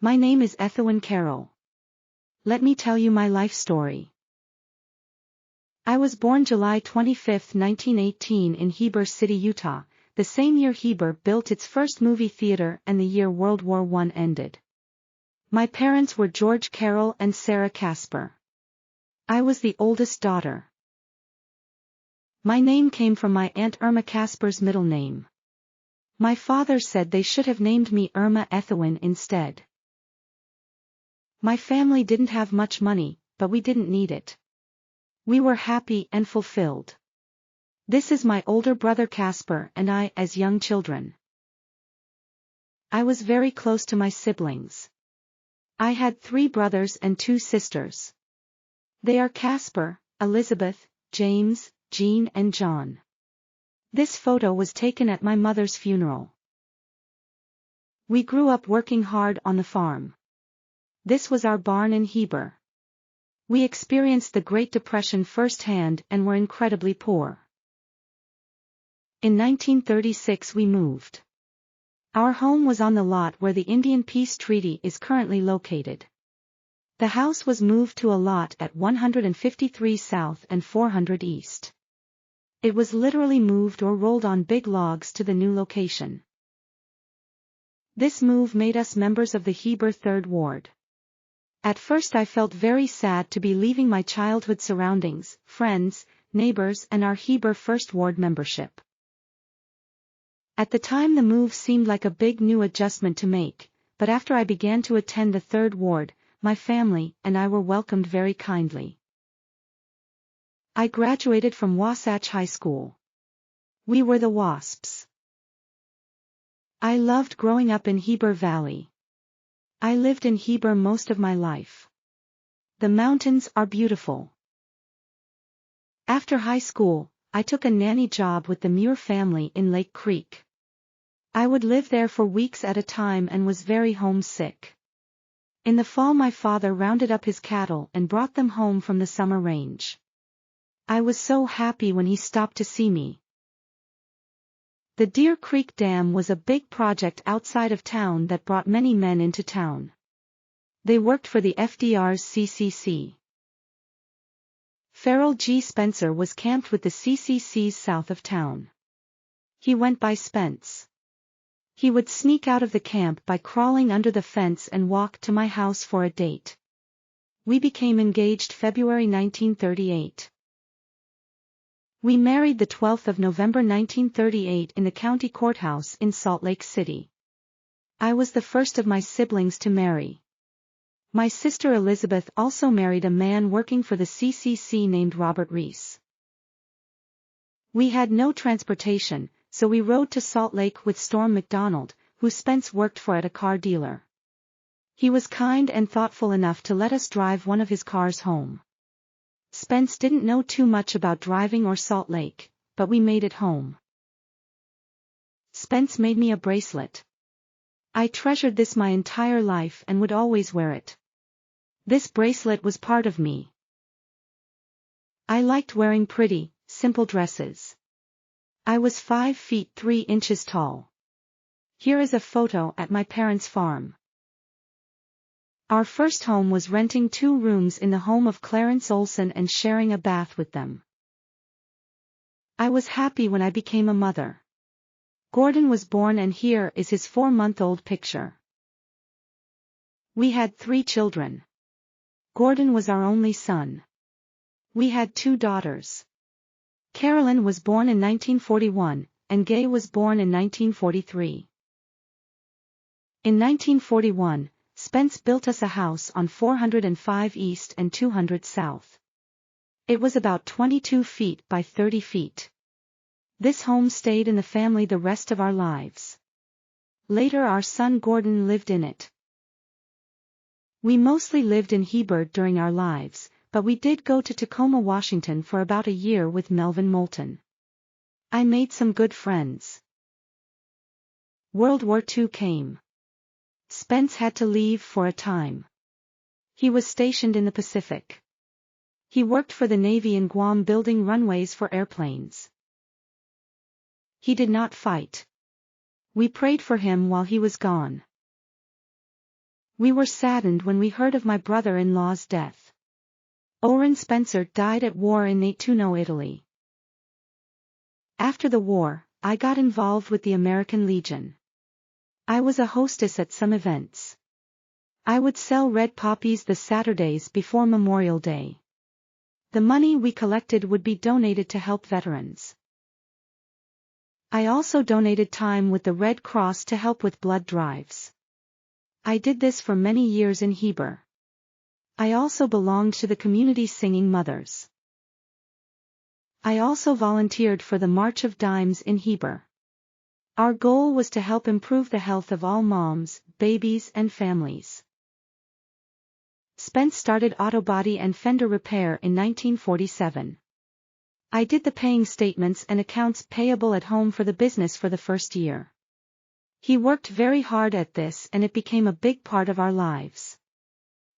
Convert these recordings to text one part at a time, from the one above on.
My name is Etheawin Carroll. Let me tell you my life story. I was born July 25, 1918 in Heber City, Utah, the same year Heber built its first movie theater and the year World War I ended. My parents were George Carroll and Sarah Casper. I was the oldest daughter. My name came from my Aunt Irma Casper's middle name. My father said they should have named me Irma Etheawin instead. My family didn't have much money, but we didn't need it. We were happy and fulfilled. This is my older brother Casper and I as young children. I was very close to my siblings. I had 3 brothers and 2 sisters. They are Casper, Elizabeth, James, Jean and John. This photo was taken at my mother's funeral. We grew up working hard on the farm. This was our barn in Heber. We experienced the Great Depression firsthand and were incredibly poor. In 1936 we moved. Our home was on the lot where the Indian Peace Treaty is currently located. The house was moved to a lot at 153 South and 400 East. It was literally moved or rolled on big logs to the new location. This move made us members of the Heber 3rd Ward. At first I felt very sad to be leaving my childhood surroundings, friends, neighbors and our Heber 1st Ward membership. At the time the move seemed like a big new adjustment to make, but after I began to attend the 3rd Ward, my family and I were welcomed very kindly. I graduated from Wasatch High School. We were the Wasps. I loved growing up in Heber Valley. I lived in Heber most of my life. The mountains are beautiful. After high school, I took a nanny job with the Muir family in Lake Creek. I would live there for weeks at a time and was very homesick. In the fall my father rounded up his cattle and brought them home from the summer range. I was so happy when he stopped to see me. The Deer Creek Dam was a big project outside of town that brought many men into town. They worked for the FDR's CCC. Farrell G. Spencer was camped with the CCC's south of town. He went by Spence. He would sneak out of the camp by crawling under the fence and walk to my house for a date. We became engaged February 1938. We married the 12th of November 1938 in the county courthouse in Salt Lake City. I was the first of my siblings to marry. My sister Elizabeth also married a man working for the CCC named Robert Reese. We had no transportation, so we rode to Salt Lake with Storm McDonald, who Spence worked for at a car dealer. He was kind and thoughtful enough to let us drive one of his cars home. Spence didn't know too much about driving or Salt Lake, but we made it home. Spence made me a bracelet. I treasured this my entire life and would always wear it. This bracelet was part of me. I liked wearing pretty, simple dresses. I was 5 feet 3 inches tall. Here is a photo at my parents' farm. Our first home was renting 2 rooms in the home of Clarence Olson and sharing a bath with them. I was happy when I became a mother. Gordon was born and here is his 4-month-old picture. We had 3 children. Gordon was our only son. We had 2 daughters. Carolyn was born in 1941, and Gay was born in 1943. In 1941, Spence built us a house on 405 East and 200 South. It was about 22 feet by 30 feet. This home stayed in the family the rest of our lives. Later our son Gordon lived in it. We mostly lived in Heber during our lives, but we did go to Tacoma, Washington for about a year with Melvin Moulton. I made some good friends. World War II came. Spence had to leave for a time. He was stationed in the Pacific. He worked for the Navy in Guam building runways for airplanes. He did not fight. We prayed for him while he was gone. We were saddened when we heard of my brother-in-law's death. Oren Spencer died at war in Nettuno, Italy. After the war, I got involved with the American Legion. I was a hostess at some events. I would sell red poppies the Saturdays before Memorial Day. The money we collected would be donated to help veterans. I also donated time with the Red Cross to help with blood drives. I did this for many years in Heber. I also belonged to the community Singing Mothers. I also volunteered for the March of Dimes in Heber. Our goal was to help improve the health of all moms, babies and families. Spence started auto body and fender repair in 1947. I did the paying statements and accounts payable at home for the business for the first year. He worked very hard at this and it became a big part of our lives.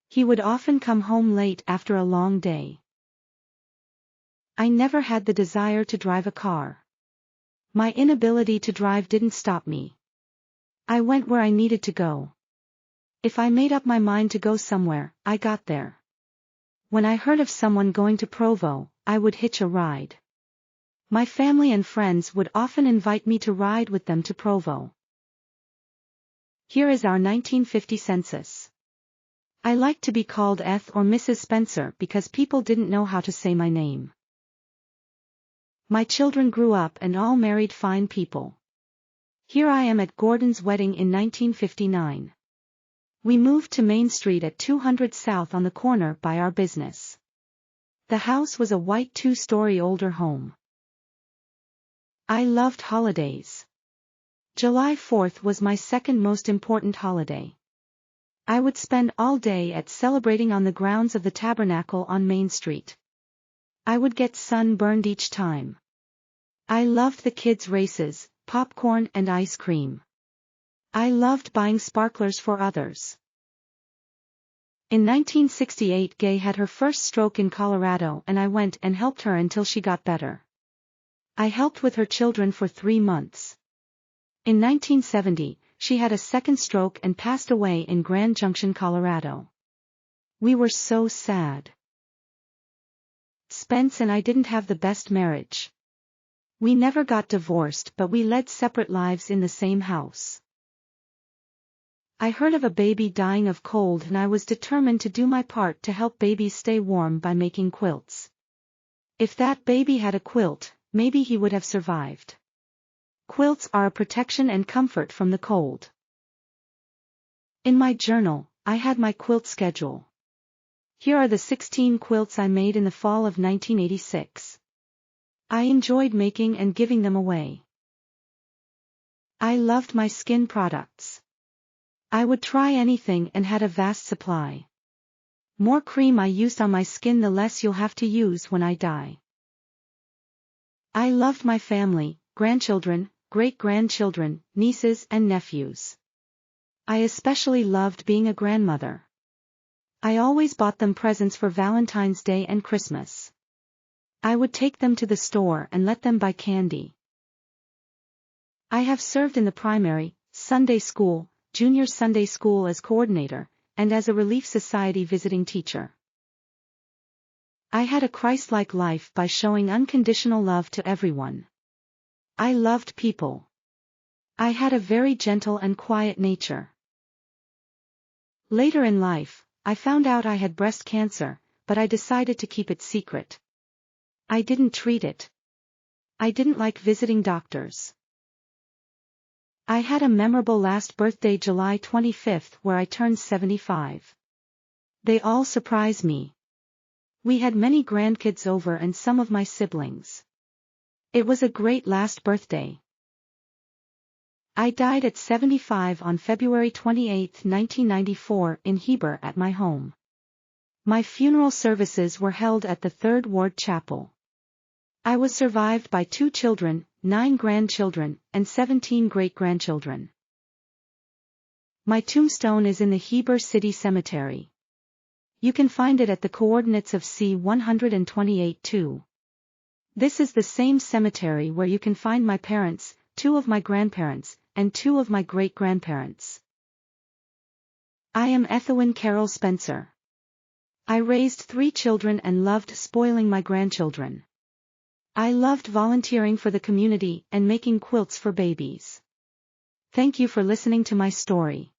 He would often come home late after a long day. I never had the desire to drive a car. My inability to drive didn't stop me. I went where I needed to go. If I made up my mind to go somewhere, I got there. When I heard of someone going to Provo, I would hitch a ride. My family and friends would often invite me to ride with them to Provo. Here is our 1950 census. I liked to be called Eth or Mrs. Spencer because people didn't know how to say my name. My children grew up and all married fine people. Here I am at Gordon's wedding in 1959. We moved to Main Street at 200 South on the corner by our business. The house was a white 2-story older home. I loved holidays. July 4th was my second most important holiday. I would spend all day at celebrating on the grounds of the Tabernacle on Main Street. I would get sunburned each time. I loved the kids' races, popcorn and ice cream. I loved buying sparklers for others. In 1968, Gay had her first stroke in Colorado and I went and helped her until she got better. I helped with her children for 3 months. In 1970, she had a second stroke and passed away in Grand Junction, Colorado. We were so sad. Spence and I didn't have the best marriage. We never got divorced, but we led separate lives in the same house. I heard of a baby dying of cold and I was determined to do my part to help babies stay warm by making quilts. If that baby had a quilt, maybe he would have survived. Quilts are a protection and comfort from the cold. In my journal, I had my quilt schedule. Here are the 16 quilts I made in the fall of 1986. I enjoyed making and giving them away. I loved my skin products. I would try anything and had a vast supply. More cream I used on my skin, the less you'll have to use when I die. I loved my family, grandchildren, great-grandchildren, nieces and nephews. I especially loved being a grandmother. I always bought them presents for Valentine's Day and Christmas. I would take them to the store and let them buy candy. I have served in the primary, Sunday school, junior Sunday school as coordinator, and as a Relief Society visiting teacher. I had a Christ-like life by showing unconditional love to everyone. I loved people. I had a very gentle and quiet nature. Later in life, I found out I had breast cancer, but I decided to keep it secret. I didn't treat it. I didn't like visiting doctors. I had a memorable last birthday, July 25th, where I turned 75. They all surprised me. We had many grandkids over and some of my siblings. It was a great last birthday. I died at 75 on February 28, 1994, in Heber at my home. My funeral services were held at the 3rd Ward Chapel. I was survived by 2 children, 9 grandchildren, and 17 great-grandchildren. My tombstone is in the Heber City Cemetery. You can find it at the coordinates of C-128-2. This is the same cemetery where you can find my parents, 2 of my grandparents, and 2 of my great-grandparents. I am Etheawin Carroll Spencer. I raised 3 children and loved spoiling my grandchildren. I loved volunteering for the community and making quilts for babies. Thank you for listening to my story.